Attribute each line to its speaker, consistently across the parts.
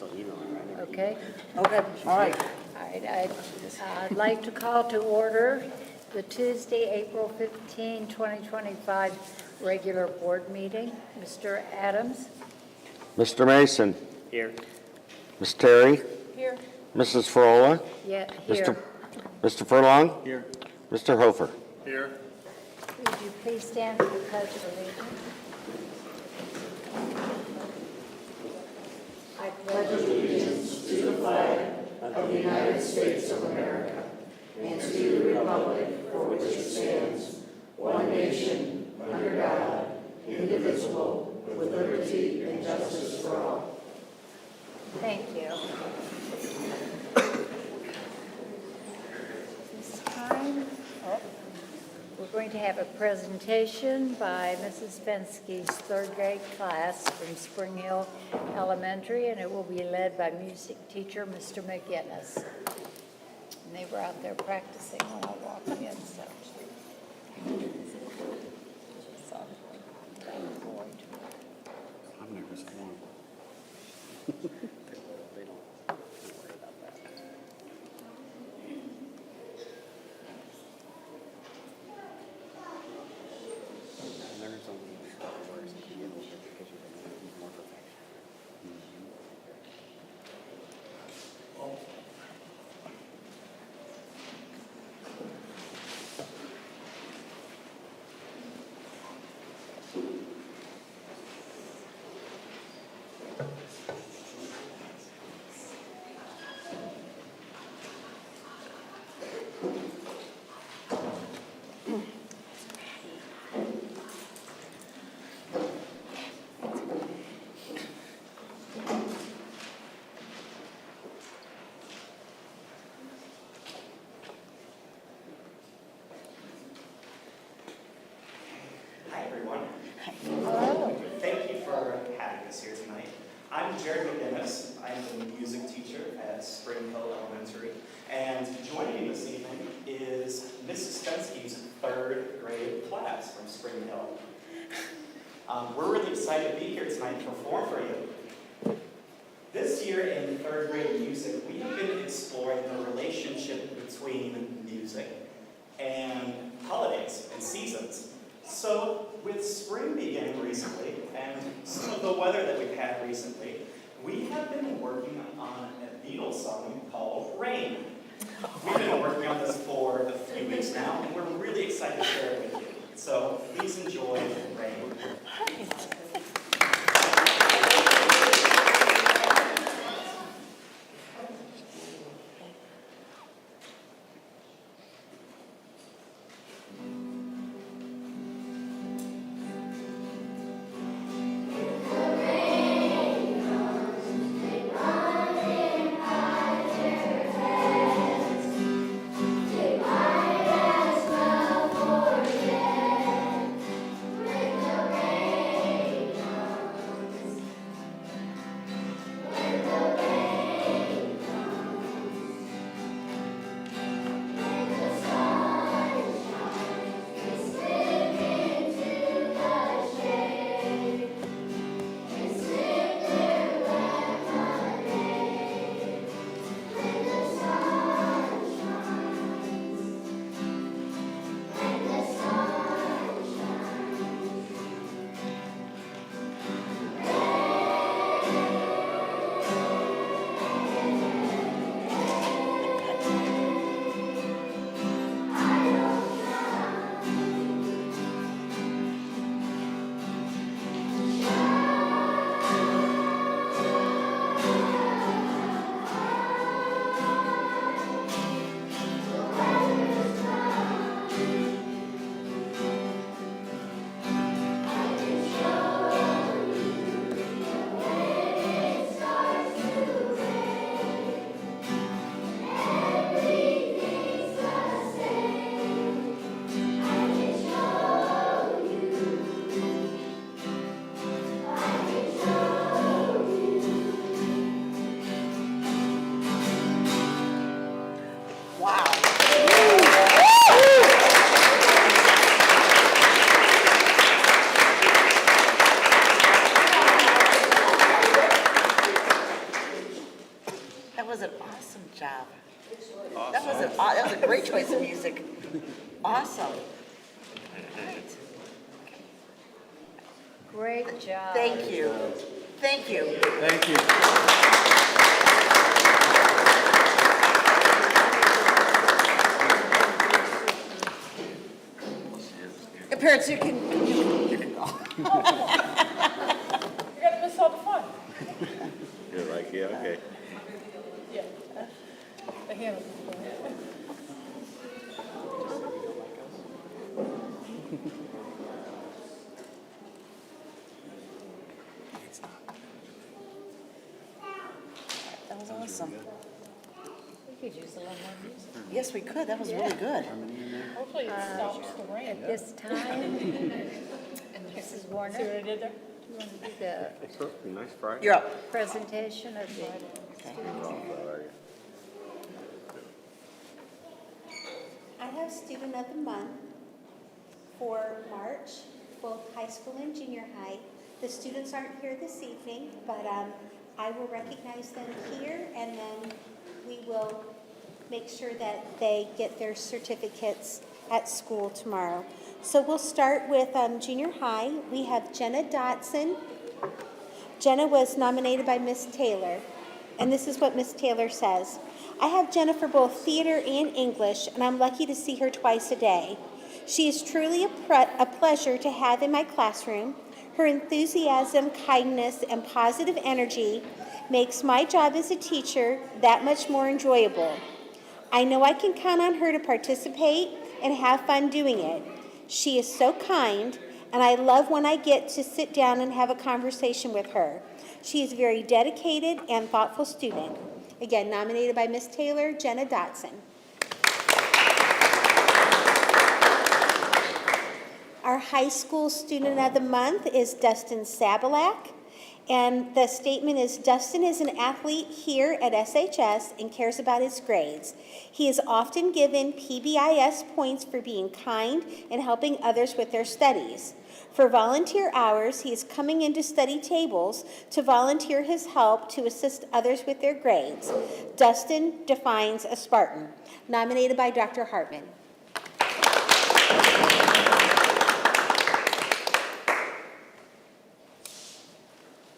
Speaker 1: still emailing, right?
Speaker 2: Okay.
Speaker 3: Okay, all right.
Speaker 2: All right, I'd like to call to order the Tuesday, April 15, 2025 regular board meeting. Mr. Adams?
Speaker 4: Mr. Mason,
Speaker 1: Here.
Speaker 4: Ms. Terry,
Speaker 2: Here.
Speaker 4: Mrs. Frola,
Speaker 2: Yeah,
Speaker 4: Mr.
Speaker 2: here.
Speaker 4: Mr. Furlong,
Speaker 1: Here.
Speaker 4: Mr. Hofer.
Speaker 1: Here.
Speaker 2: Would you please stand for the pledge of allegiance? I pledge Thank you. This time, we're going to have a presentation by Mrs. Fenske's third grade class from Spring Hill Elementary, and it will be led by music teacher Mr. McGinnis. And they were out there practicing when I walked in, so.
Speaker 1: I've never seen one. They don't worry about that. And there's only a couple words that you get over because you need more perfection.
Speaker 5: Hi, everyone.
Speaker 2: Hello.
Speaker 5: Thank you for having us here tonight. I'm Jared McGinnis. I'm the music teacher at Spring Hill Elementary. And joining me this evening is Mrs. Fenske's third grade class from Spring Hill. We're really excited to be here tonight to perform for you. This year in third grade music, we have been exploring the relationship between music and holidays and seasons. So, with spring beginning recently, and some of the weather that we've had recently, we have been working on a Beatles song called Rain. We've been working on this for a few weeks now, and we're really excited to share it with you. So, please enjoy Rain.
Speaker 6: Rain
Speaker 3: was an awesome job. That was a great choice of music. Awesome. Great.
Speaker 2: Great job.
Speaker 3: Thank you. Thank you.
Speaker 6: Thank you.
Speaker 3: Parents, you can go.
Speaker 7: You're gonna miss all the fun.
Speaker 6: You're like, yeah, okay.
Speaker 7: Yeah. The handle.
Speaker 3: That was awesome.
Speaker 2: We could use a little more music.
Speaker 3: Yes, we could. That was really good.
Speaker 7: Hopefully it stops the rain.
Speaker 2: At this time, Mrs.
Speaker 7: See
Speaker 2: Warner,
Speaker 7: what I did there?
Speaker 2: you want to do the
Speaker 6: Nice Friday.
Speaker 3: You're up.
Speaker 2: presentation of the
Speaker 8: I have Student of the Month for March, both high school and junior high. The students aren't here this evening, but I will recognize them here, and then we will make sure that they get their certificates at school tomorrow. So we'll start with junior high. We have Jenna Dotson. Jenna was nominated by Miss Taylor, and this is what Miss Taylor says. I have Jenna for both theater and English, and I'm lucky to see her twice a day. She is truly a pleasure to have in my classroom. Her enthusiasm, kindness, and positive energy makes my job as a teacher that much more enjoyable. I know I can count on her to participate and have fun doing it. She is so kind, and I love when I get to sit down and have a conversation with her. She is a very dedicated and thoughtful student. Again, nominated by Miss Taylor, Jenna Dotson. Our high school student of the month is Dustin Sabalak. And the statement is, Dustin is an athlete here at SHS and cares about his grades. He is often given PBIS points for being kind and helping others with their studies. For volunteer hours, he is coming into study tables to volunteer his help to assist others with their grades. Dustin defines a Spartan. Nominated by Dr. Hartman.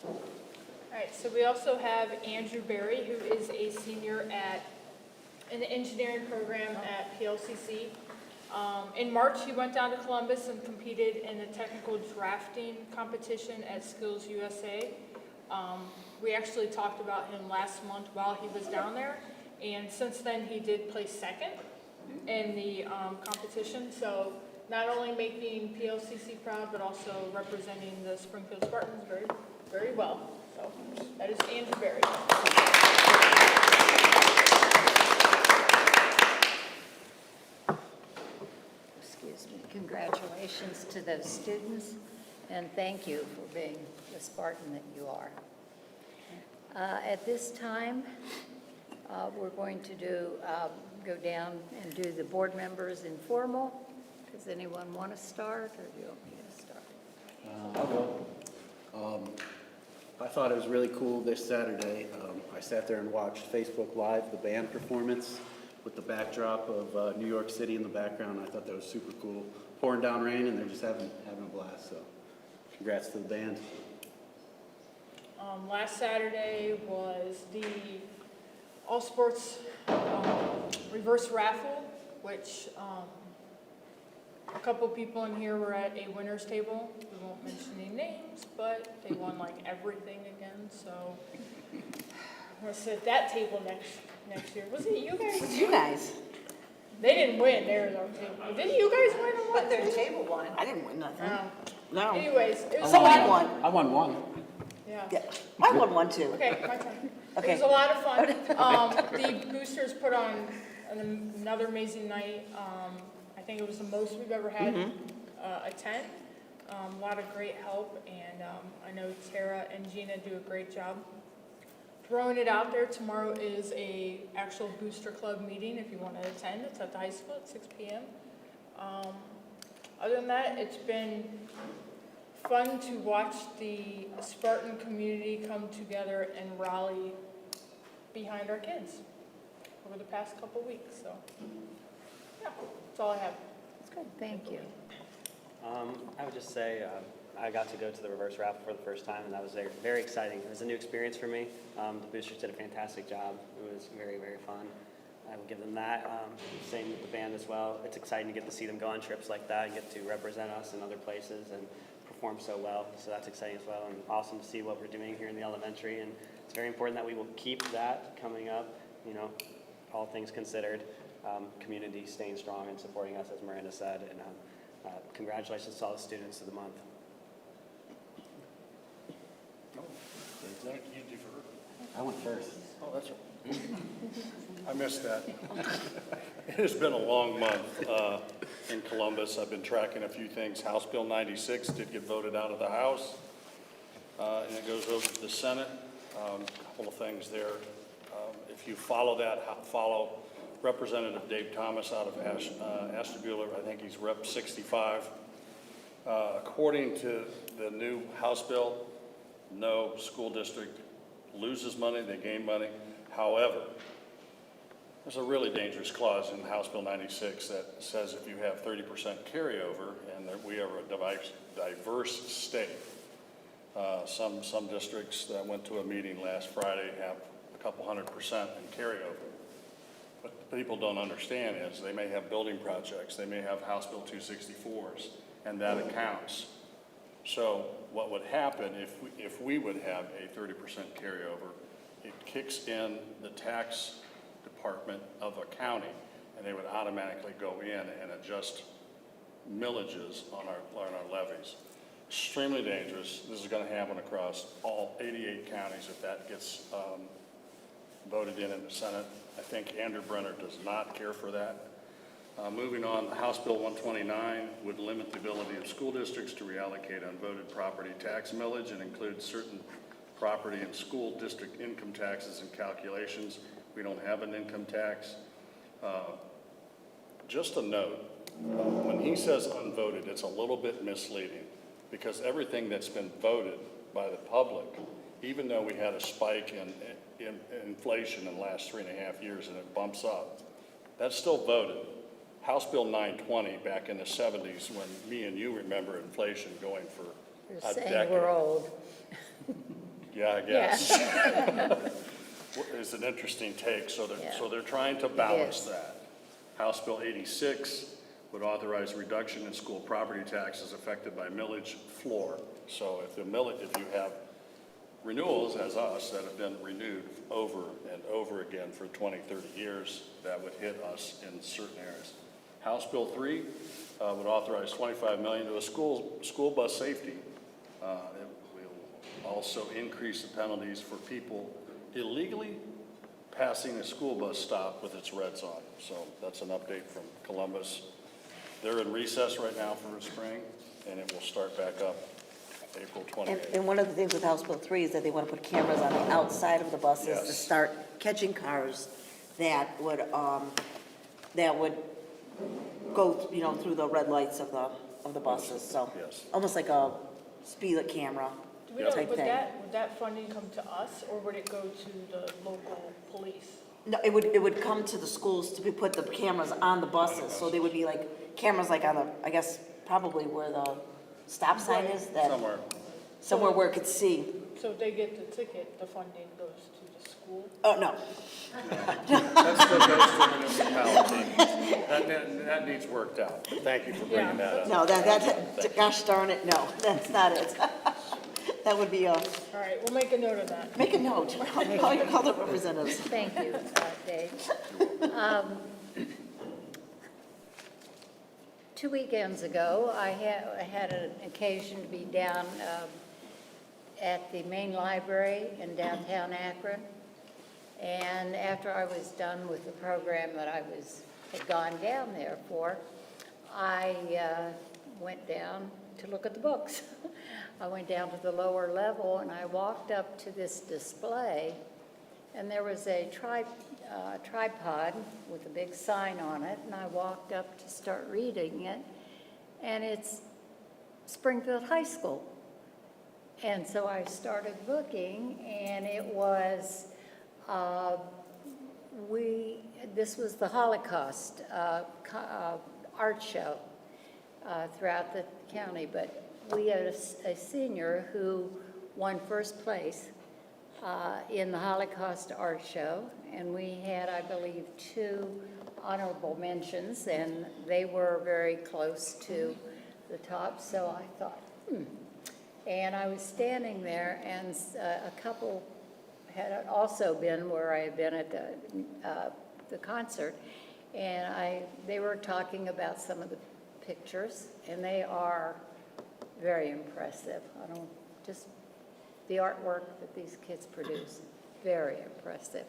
Speaker 7: All right, so we also have Andrew Berry, who is a senior in the engineering program at PLCC. In March, he went down to Columbus and competed in the technical drafting competition at Skills USA. We actually talked about him last month while he was down there, and since then he did place second in the competition. So not only making PLCC proud, but also representing the Springfield Spartans very, very well. So that is Andrew Berry.
Speaker 2: Excuse me. Congratulations to those students, and thank you for being the Spartan that you are. At this time, we're going to go down and do the board members informal. Does anyone want to start, or do you want me to start?
Speaker 9: I'll go. I thought it was really cool this Saturday. I sat there and watched Facebook Live, the band performance with the backdrop of New York City in the background. I thought that was super cool. Pouring down rain, and they're just having a blast. So congrats to the band.
Speaker 7: Last Saturday was the All Sports reverse raffle, which a couple people in here were at a winner's table. We won't mention any names, but they won like everything again. So I'm gonna sit at that table next year. Was it you guys?
Speaker 3: You guys.
Speaker 7: They didn't win. They were our table. Didn't you guys win or what?
Speaker 3: Their table won. I didn't win nothing. No.
Speaker 7: Anyways, it was a
Speaker 3: Somebody
Speaker 7: lot.
Speaker 3: won.
Speaker 9: I won one.
Speaker 7: Yeah.
Speaker 3: Yeah. I won one too.
Speaker 7: Okay, my turn.
Speaker 3: Okay.
Speaker 7: It was a lot of fun. The boosters put on another amazing night. I think it was the most we've ever had attend. A lot of great help, and I know Tara and Gina do a great job. Throwing it out there, tomorrow is a actual booster club meeting if you want to attend. It's at the high school at 6 p.m. Other than that, it's been fun to watch the Spartan community come together and rally behind our kids over the past couple weeks, so, yeah, that's all I have.
Speaker 2: That's good, thank you.
Speaker 1: I would just say I got to go to the reverse raffle for the first time, and that was very, very exciting. It was a new experience for me. The boosters did a fantastic job. It was very, very fun. I will give them that. Same with the band as well. It's exciting to get to see them go on trips like that and get to represent us in other places and perform so well. So that's exciting as well, and awesome to see what we're doing here in the elementary. And it's very important that we will keep that coming up, you know, all things considered. Community staying strong and supporting us, as Miranda said. And congratulations to all the students of the month.
Speaker 9: I went first.
Speaker 10: Oh, that's right. I missed that. It has been a long month in Columbus. I've been tracking a few things. House Bill 96 did get voted out of the House, and it goes over to the Senate. A couple of things there. If you follow that, follow Representative Dave Thomas out of Ashtabula. I think he's Rep 65. According to the new House bill, no school district loses money, they gain money. However, there's a really dangerous clause in House Bill 96 that says if you have 30% carryover, and that we are a diverse state. Some districts that went to a meeting last Friday have a couple 100% in carryover. What people don't understand is they may have building projects, they may have House Bill 264s, and that accounts. So what would happen if we would have a 30% carryover, it kicks in the tax department of a county, and they would automatically go in and adjust millages on our levies. Extremely dangerous. This is going to happen across all 88 counties if that gets voted in the Senate. I think Andrew Brenner does not care for that. Moving on, House Bill 129 would limit the ability of school districts to reallocate unvoted property tax millage and include certain property and school district income taxes and calculations. We don't have an income tax. Just a note, when he says unvoted, it's a little bit misleading because everything that's been voted by the public, even though we had a spike in inflation in the last 3.5 years and it bumps up, that's still voted. House Bill 920 back in the 70s, when me and you remember inflation going for
Speaker 2: You're
Speaker 10: a
Speaker 2: saying
Speaker 10: decade.
Speaker 2: we're old.
Speaker 10: Yeah, I guess. It's an interesting take, so they're trying to balance
Speaker 2: Yes.
Speaker 10: that. House Bill 86 would authorize reduction in school property taxes affected by millage floor. So if you have renewals, as us, that have been renewed over and over again for 20, 30 years, that would hit us in certain areas. House Bill 3 would authorize $25 million to a school bus safety. It will also increase the penalties for people illegally passing a school bus stop with its reds on. So that's an update from Columbus. They're in recess right now for spring, and it will start back up April 28th.
Speaker 3: And one of the things with House Bill 3 is that they want to put cameras on the outside of the buses to
Speaker 10: Yes.
Speaker 3: start catching cars that would go, you know, through the red lights of the buses. So
Speaker 10: Yes.
Speaker 3: almost like a speed camera
Speaker 7: Do we know,
Speaker 3: type
Speaker 7: would
Speaker 3: thing.
Speaker 7: that funding come to us, or would it go to the local police?
Speaker 3: No, it would come to the schools to put the cameras on the buses. So they would be like cameras like on the, I guess, probably where the stop sign is, that somewhere where it could see.
Speaker 7: So if they get the ticket, the funding goes to the school?
Speaker 3: Oh, no.
Speaker 10: That still goes to municipality. That needs worked out. But thank you for bringing that up.
Speaker 3: No, that, gosh darn it, no, that's not it. That would be
Speaker 7: All right, we'll make a note of that.
Speaker 3: make a note, call the representatives.
Speaker 2: Thank you, Dave. 2 weekends ago, I had an occasion to be down at the main library in downtown Akron. And after I was done with the program that I had gone down there for, I went down to look at the books. I went down to the lower level and I walked up to this display, and there was a tripod with a big sign on it, and I walked up to start reading it, and it's Springfield High School. And so I started looking, and it was This was the Holocaust art show throughout the county, but we had a senior who won first place in the Holocaust art show, and we had, I believe, 2 honorable mentions, and they were very close to the top, so I thought, And I was standing there, and a couple had also been where I had been at the concert, and they were talking about some of the pictures, and they are very impressive. The artwork that these kids produce, very impressive.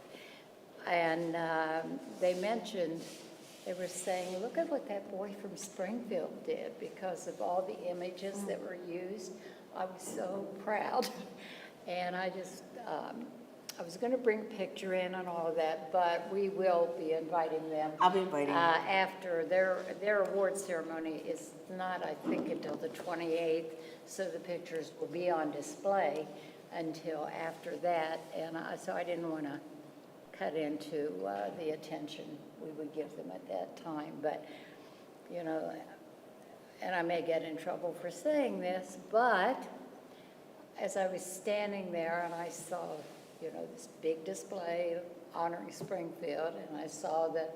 Speaker 2: And they were saying, look at what that boy from Springfield did because of all the images that were used. I was so proud. And I was going to bring a picture in and all of that, but we will be inviting them.
Speaker 3: I'll be inviting you.
Speaker 2: After their award ceremony is not, I think, until the 28th, so the pictures will be on display until after that. And so I didn't want to cut into the attention we would give them at that time. But, and I may get in trouble for saying this, but as I was standing there and I saw, this big display honoring Springfield, and I saw that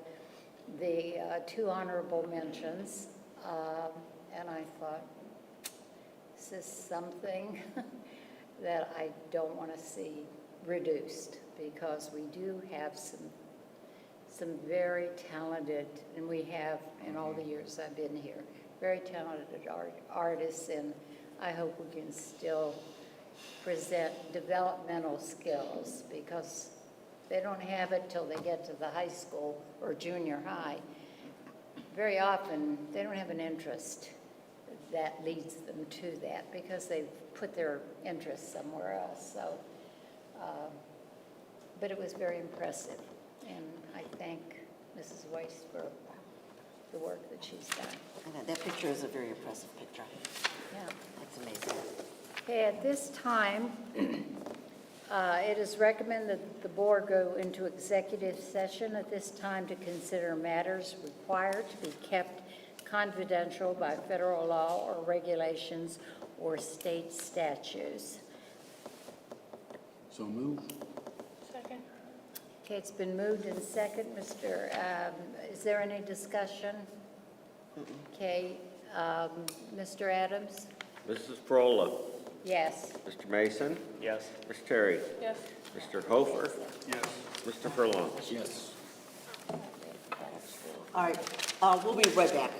Speaker 2: the 2 honorable mentions, and I thought, this is something that I don't want to see reduced, because we do have some very talented, and we have in all the years I've been here, very talented artists, and I hope we can still present developmental skills, because they don't have it till they get to the high school or junior high. Very often, they don't have an interest that leads them to that, because they've put their interest somewhere else. So, but it was very impressive, and I thank Mrs. Weiss for the work that she's done.
Speaker 3: Okay, that picture is a very impressive picture.
Speaker 2: Yeah.
Speaker 3: That's amazing.
Speaker 2: Okay, at this time, it is recommended that the board go into executive session at this time to consider matters required to be kept confidential by federal law or regulations or state statutes.
Speaker 9: So move.
Speaker 7: Second.
Speaker 2: Okay, it's been moved and second. Is there any discussion? Okay, Mr. Adams?
Speaker 4: Mrs. Frola,
Speaker 2: Yes.
Speaker 4: Mr. Mason,
Speaker 1: Yes.
Speaker 4: Ms. Terry,
Speaker 7: Yes.
Speaker 4: Mr. Hofer,
Speaker 10: Yes.
Speaker 4: Mr. Furlong.
Speaker 9: Yes.
Speaker 3: All right, we'll be right back.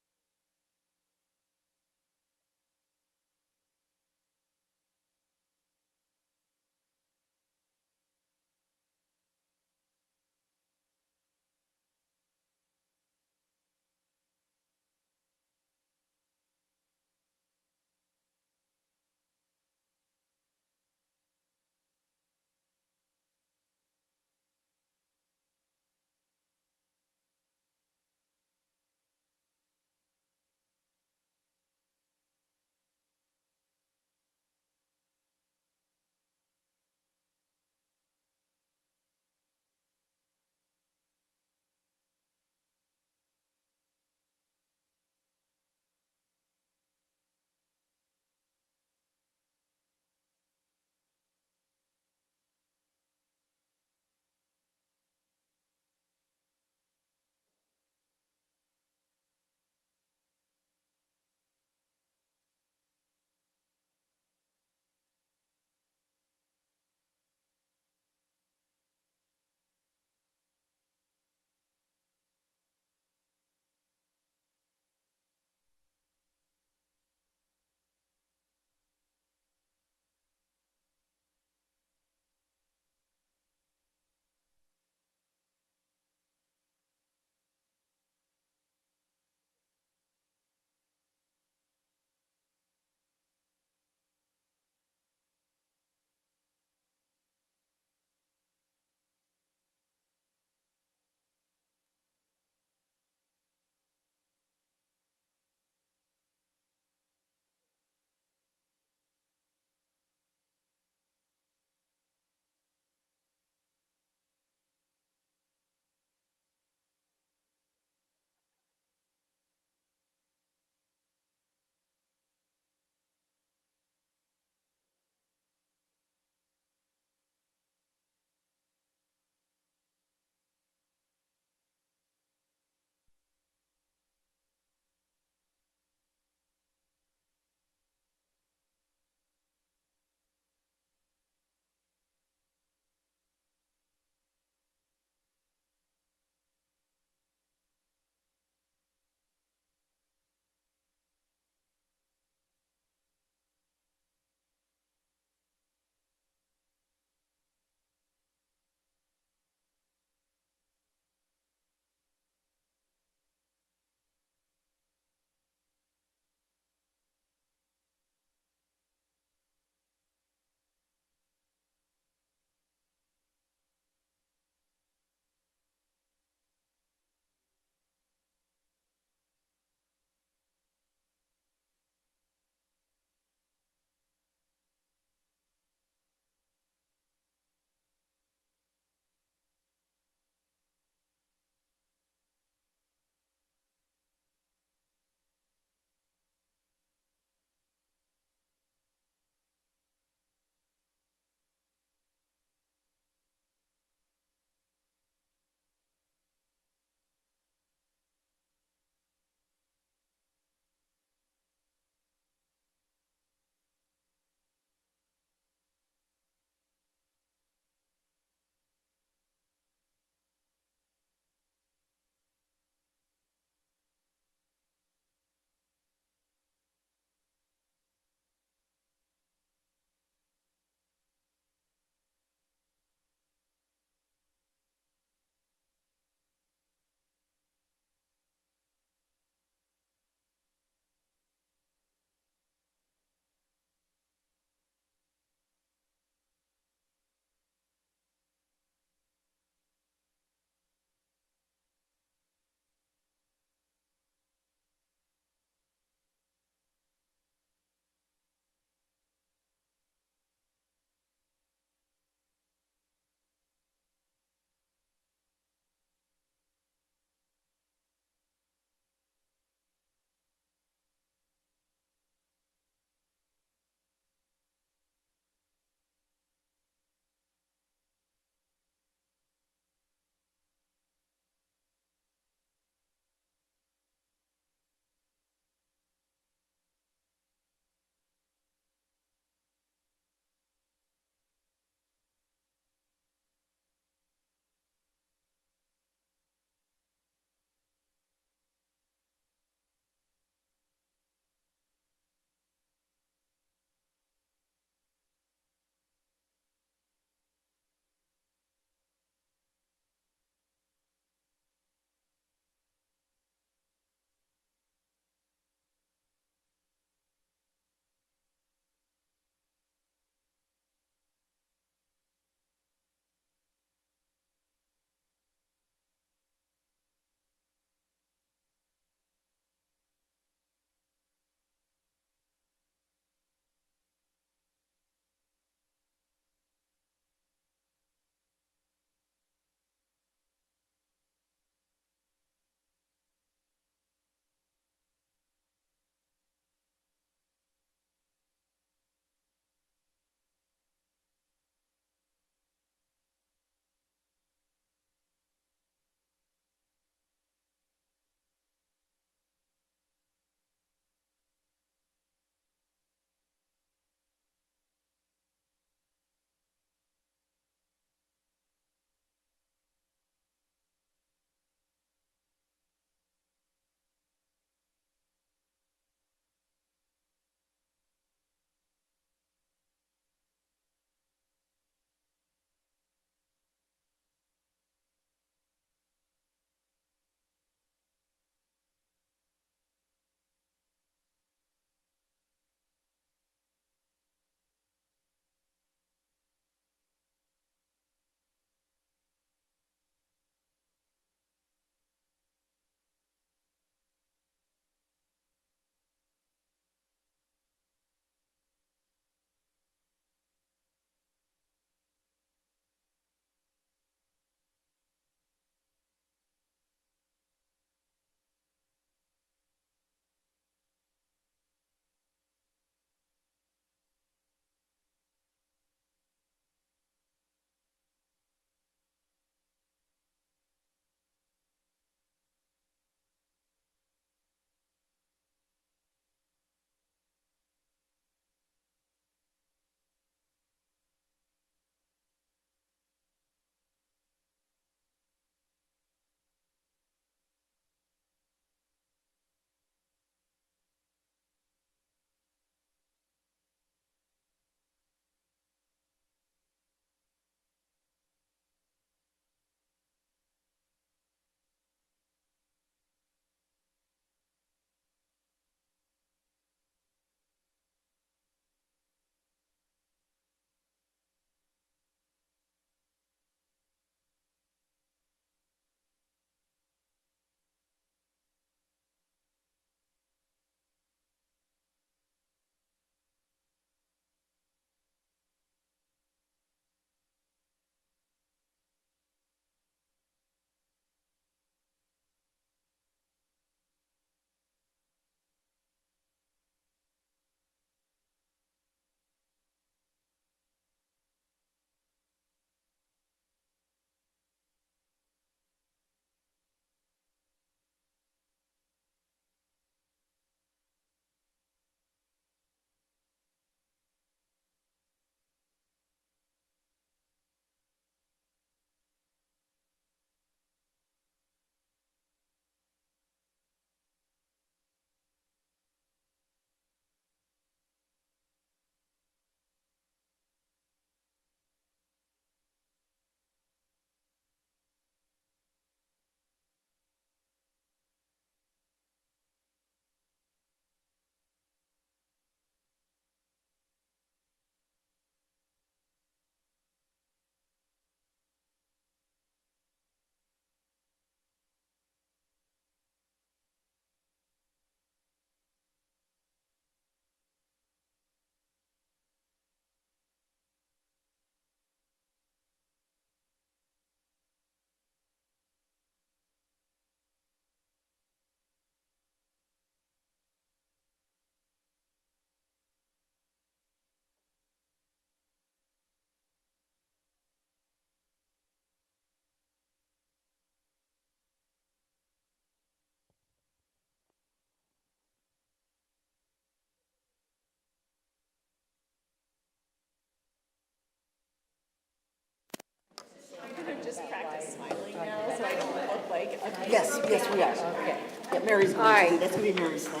Speaker 3: Yes, yes, we are.
Speaker 2: Okay.
Speaker 3: Yeah, Mary's
Speaker 2: All
Speaker 3: going to
Speaker 2: right.
Speaker 3: do, that's gonna be Mary's thing.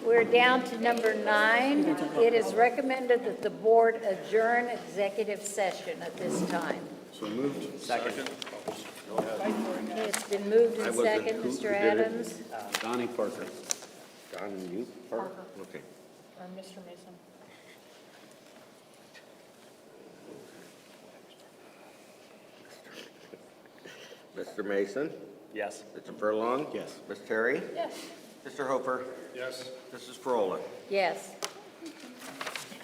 Speaker 2: We're down to number 9. It is recommended that the board adjourn executive session at this time.
Speaker 6: So moved.
Speaker 1: Second.
Speaker 2: Okay, it's been moved
Speaker 4: I
Speaker 2: and
Speaker 4: wasn't-
Speaker 2: second,
Speaker 4: who
Speaker 2: Mr.
Speaker 4: did it?
Speaker 2: Adams.
Speaker 9: Donnie Parker.
Speaker 4: Don and you?
Speaker 7: Parker.
Speaker 4: Okay.
Speaker 7: Or Mr. Mason.
Speaker 4: Mr. Mason?
Speaker 1: Yes.
Speaker 4: Mr. Furlong?
Speaker 9: Yes.
Speaker 4: Ms. Terry?
Speaker 7: Yes.
Speaker 4: Mr. Hofer?
Speaker 10: Yes.
Speaker 4: Mrs. Frola?
Speaker 2: Yes.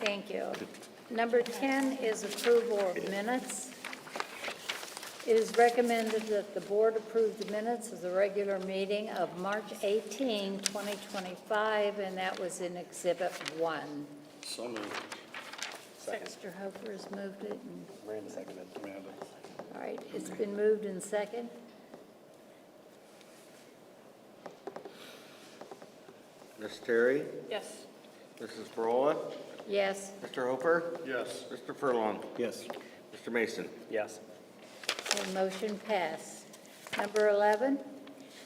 Speaker 2: Thank you. Number 10 is approval of minutes. It is recommended that the board approve the minutes of the regular meeting of March 18, 2025, and that was in Exhibit 1.
Speaker 10: So moved.
Speaker 2: Mr. Hofer has moved it, and,
Speaker 1: Miranda seconded.
Speaker 10: Amanda.
Speaker 2: all right, it's been moved and second.
Speaker 4: Ms. Terry?
Speaker 7: Yes.
Speaker 4: Mrs. Frola?
Speaker 2: Yes.
Speaker 4: Mr. Hofer?
Speaker 10: Yes.
Speaker 4: Mr. Furlong?
Speaker 9: Yes.
Speaker 4: Mr. Mason?
Speaker 1: Yes.
Speaker 2: And motion passed. Number 11,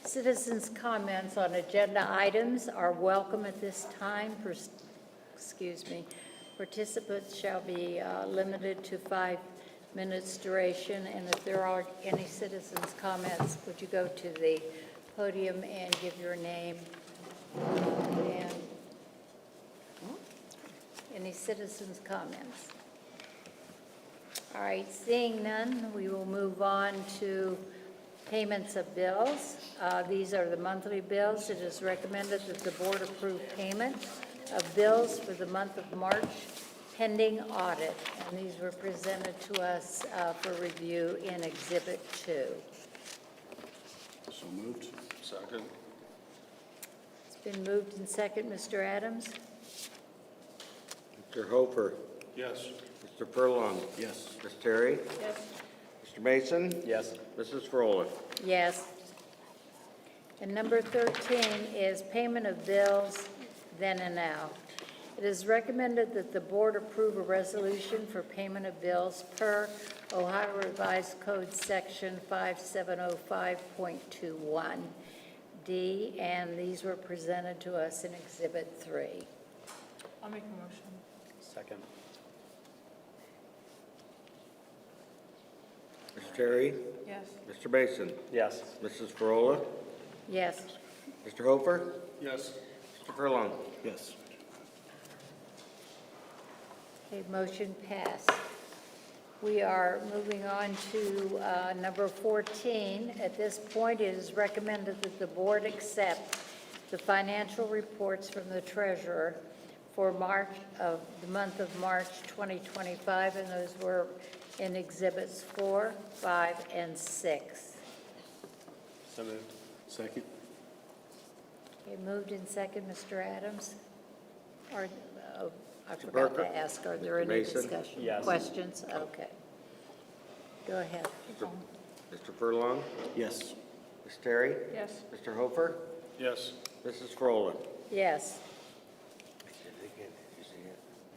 Speaker 2: citizens' comments on agenda items are welcome at this time. Participants shall be limited to 5 minutes duration, and if there are any citizens' comments, would you go to the podium and give your name? And any citizens' comments? All right, seeing none, we will move on to payments of bills. These are the monthly bills. It is recommended that the board approve payment of bills for the month of March pending audit, and these were presented to us for review in Exhibit 2.
Speaker 10: So moved. Second.
Speaker 2: It's been moved and second. Mr. Adams?
Speaker 4: Mr. Hofer?
Speaker 10: Yes.
Speaker 4: Mr. Furlong?
Speaker 9: Yes.
Speaker 4: Ms. Terry?
Speaker 7: Yes.
Speaker 4: Mr. Mason?
Speaker 1: Yes.
Speaker 4: Mrs. Frola?
Speaker 2: Yes. And number 13 is payment of bills then and now. It is recommended that the board approve a resolution for payment of bills per Ohio Revised Code Section 5705.21D, and these were presented to us in Exhibit 3.
Speaker 7: I'll make a motion.
Speaker 1: Second.
Speaker 4: Ms. Terry?
Speaker 7: Yes.
Speaker 4: Mr. Mason?
Speaker 1: Yes.
Speaker 4: Mrs. Frola?
Speaker 2: Yes.
Speaker 4: Mr. Hofer?
Speaker 10: Yes.
Speaker 4: Mr. Furlong?
Speaker 9: Yes.
Speaker 2: Okay, motion passed. We are moving on to number 14. At this point, it is recommended that the board accept the financial reports from the treasurer for the month of March 2025, and those were in Exhibits 4, 5, and 6.
Speaker 1: So moved.
Speaker 9: Second?
Speaker 2: Okay, moved in second, Mr. Adams. Or, I
Speaker 4: Mr.
Speaker 2: forgot
Speaker 4: Parker?
Speaker 2: to ask, are there
Speaker 4: Mr.
Speaker 2: any
Speaker 4: Mason?
Speaker 2: discussion?
Speaker 1: Yes.
Speaker 2: Questions? Okay. Go ahead.
Speaker 4: Mr. Furlong?
Speaker 9: Yes.
Speaker 4: Ms. Terry?
Speaker 7: Yes.
Speaker 4: Mr. Hofer?
Speaker 10: Yes.
Speaker 4: Mrs. Frola?
Speaker 2: Yes.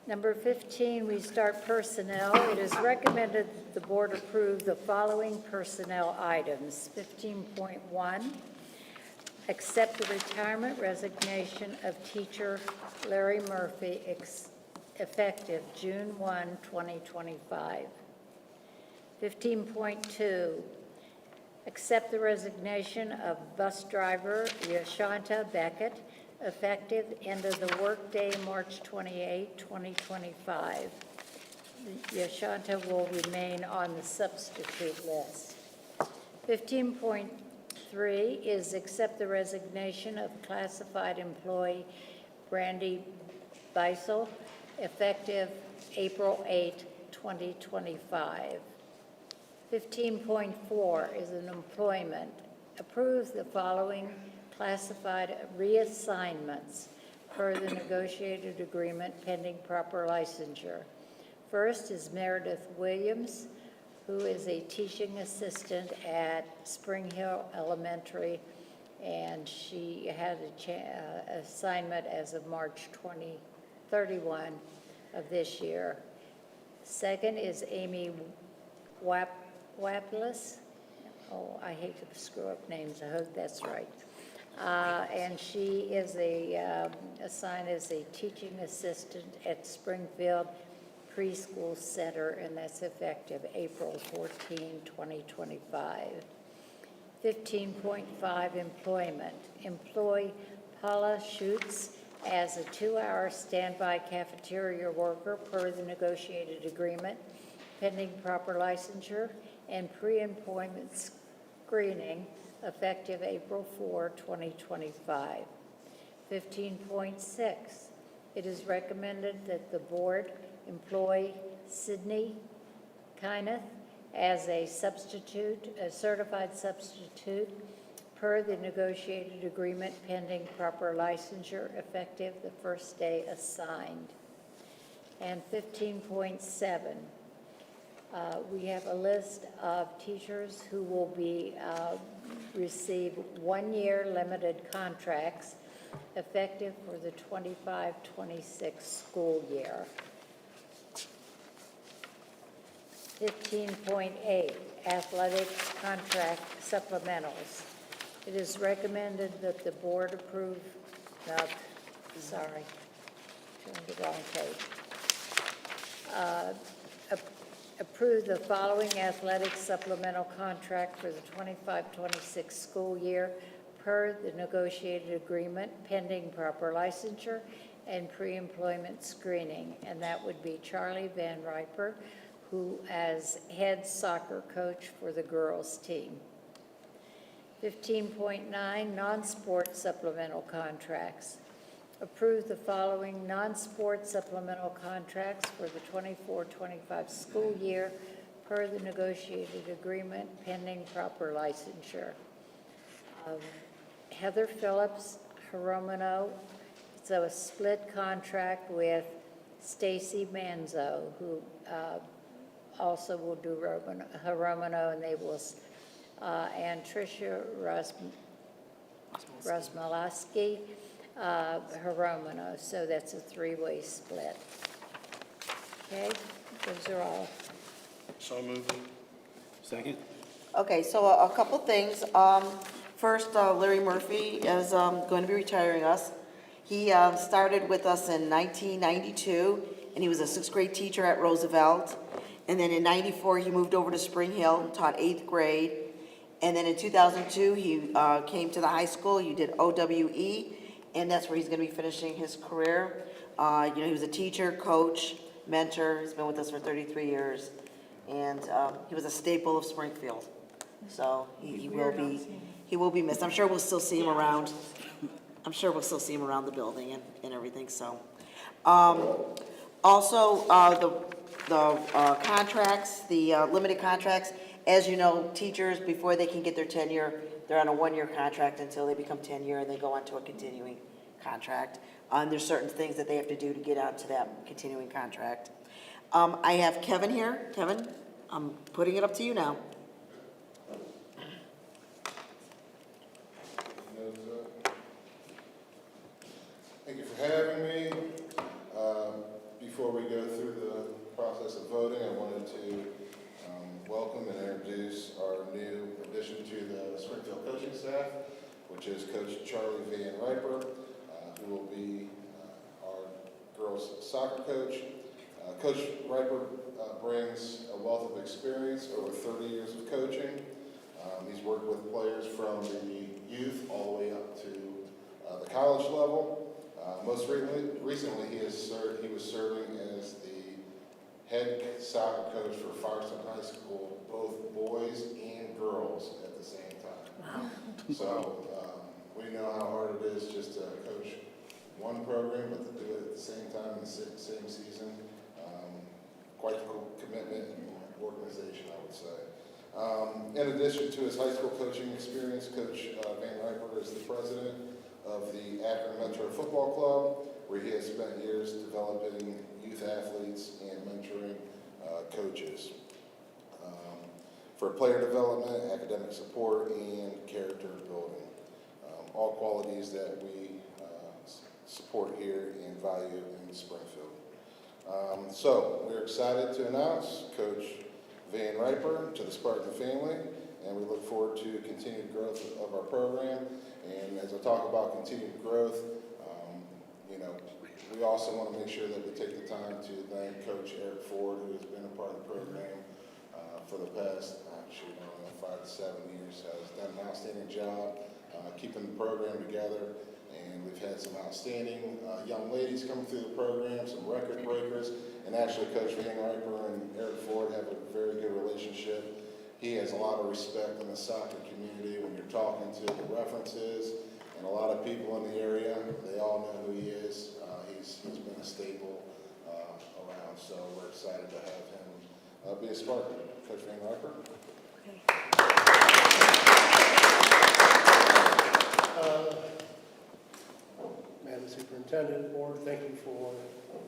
Speaker 2: Number 15, we start personnel. It is recommended that the board approve the following personnel items. 15.1, accept the retirement resignation of teacher Larry Murphy effective June 1, 2025. 15.2, accept the resignation of bus driver Yashanta Beckett effective end of the workday, March 28, 2025. Yashanta will remain on the substitute list. 15.3 is accept the resignation of classified employee Brandy Beisel, effective April 8, 2025. 15.4 is an employment. Approve the following classified reassignments per the negotiated agreement pending proper licensure. First is Meredith Williams, who is a teaching assistant at Spring Hill Elementary, and she had an assignment as of March 31 of this year. Second is Amy Waplis, oh, I hate to screw up names, I hope that's right. And she is assigned as a teaching assistant at Springfield Preschool Center, and that's effective April 14, 2025. 15.5, employment. Employ Paula Schutz as a 2-hour standby cafeteria worker per the negotiated agreement, pending proper licensure and pre-employment screening, effective April 4, 2025. 15.6, it is recommended that the board employ Sydney Kyneth as a substitute, a certified substitute, per the negotiated agreement pending proper licensure, effective the first day assigned. And 15.7, we have a list of teachers who will be receive 1-year limited contracts effective for the 25-26 school year. 15.8, athletic contract supplementals. It is recommended that the board approve, no, sorry, turned the wrong page. Approve the following athletic supplemental contract for the 25-26 school year per the negotiated agreement pending proper licensure and pre-employment screening, and that would be Charlie Van Riper, who as head soccer coach for the girls team. 15.9, non-sport supplemental contracts. Approve the following non-sport supplemental contracts for the 24-25 school year per the negotiated agreement pending proper licensure. Heather Phillips, Hiromano, it's a split contract with Stacy Manzo, who also will do Hiromano, and they will, and Tricia Rasmalaski, Hiromano, so that's a 3-way split. Okay, those are all.
Speaker 10: So moved.
Speaker 9: Second?
Speaker 3: Okay, so a couple things. First, Larry Murphy is going to be retiring us. He started with us in 1992, and he was a 6th grade teacher at Roosevelt. And then in 94, he moved over to Spring Hill, taught 8th grade. And then in 2002, he came to the high school. You did OWE, and that's where he's going to be finishing his career. He was a teacher, coach, mentor. He's been with us for 33 years. And he was a staple of Springfield. So he will be missed. I'm sure we'll still see him around. I'm sure we'll still see him around the building and everything, so. Also, the contracts, the limited contracts, as you know, teachers, before they can get their tenure, they're on a 1-year contract until they become tenure, and they go on to a continuing contract. And there's certain things that they have to do to get onto that continuing contract. I have Kevin here. Kevin, I'm putting it up to you now.
Speaker 11: Thank you for having me. Before we go through the process of voting, I wanted to welcome and introduce our new addition to the Springfield coaching staff, which is Coach Charlie Van Riper, who will be our girls soccer coach. Coach Riper brings a wealth of experience, over 30 years of coaching. He's worked with players from the youth all the way up to the college level. Most recently, he was serving as the head soccer coach for Firestone High School, both boys and girls at the same time. Wow. So we know how hard it is just to coach one program, but to do it at the same time in the same season. Quite the commitment and organization, I would say. In addition to his high school coaching experience, Coach Van Riper is the president of the Akron Metro Football Club, where he has spent years developing youth athletes and mentoring coaches for player development, academic support, and character building. All qualities that we support here and value in Springfield. So we're excited to announce Coach Van Riper to the Spartan family, and we look forward to continued growth of our program. And as I talk about continued growth, you know, we also want to make sure that we take the time to thank Coach Eric Ford, who has been a part of the program for the past, I don't know, 5 to 7 years, has done an outstanding job keeping the program together. And we've had some outstanding young ladies come through the program, some record breakers, and actually Coach Van Riper and Eric Ford have a very good relationship. He has a lot of respect in the soccer community when you're talking to the references, and a lot of people in the area, they all know who he is. He's been a staple around, so we're excited to have him be a Spartan. Coach Van Riper.
Speaker 12: Madam Superintendent, Board, thank you for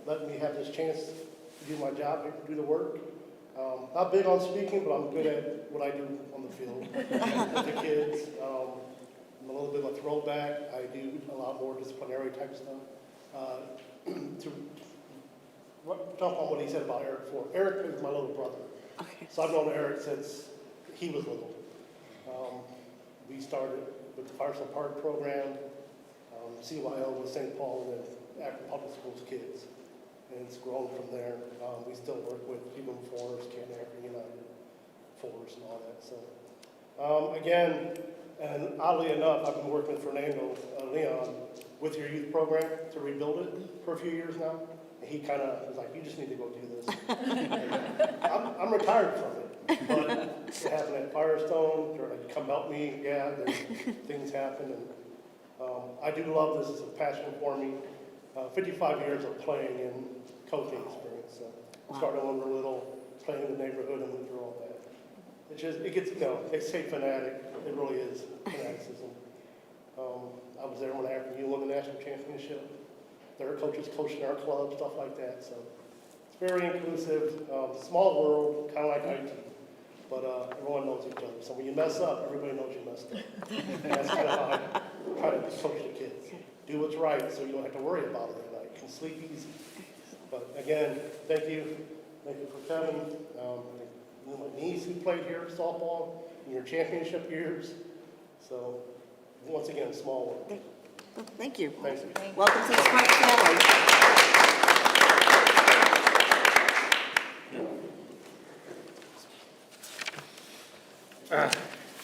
Speaker 12: letting me have this chance to do my job, to do the work. Not big on speaking, but I'm good at what I do on the field with the kids. I'm a little bit of a throwback. I do a lot more disciplinary type stuff. To jump on what he said about Eric Ford. Eric is my little brother.
Speaker 3: Okay.
Speaker 12: So I've known Eric since he was little. We started with the Firestone Park program, CYO with St. Paul, and then Akron Public Schools kids. And it's grown from there. We still work with Human Forest, Canton Akron United, Forest, and all that. So again, and oddly enough, I've been working with Fernando Leon with your youth program to rebuild it for a few years now. And he kind of was like, you just need to go do this. I'm retired from it, but it happened at Firestone. They're like, come help me. Yeah, things happen. And I do love this. It's a passion for me. 55 years of playing and coaching experience. So started when we were little, playing in the neighborhood and went through all that. It gets, they say fanatic. It really is fanaticism. I was there when Akron U won the national championship. Their coaches coaching our club, stuff like that. So it's very inclusive. Small world, kind of like IT. But everyone knows each other. So when you mess up, everybody knows you messed up. And that's kind of how I try to coach the kids. Do what's right so you don't have to worry about it at night. You can sleep easy. But again, thank you. Thank you for Kevin. My niece who played here softball in your championship years. So once again, small world.
Speaker 3: Thank you.
Speaker 12: Thank you.
Speaker 3: Welcome to the Spartan family.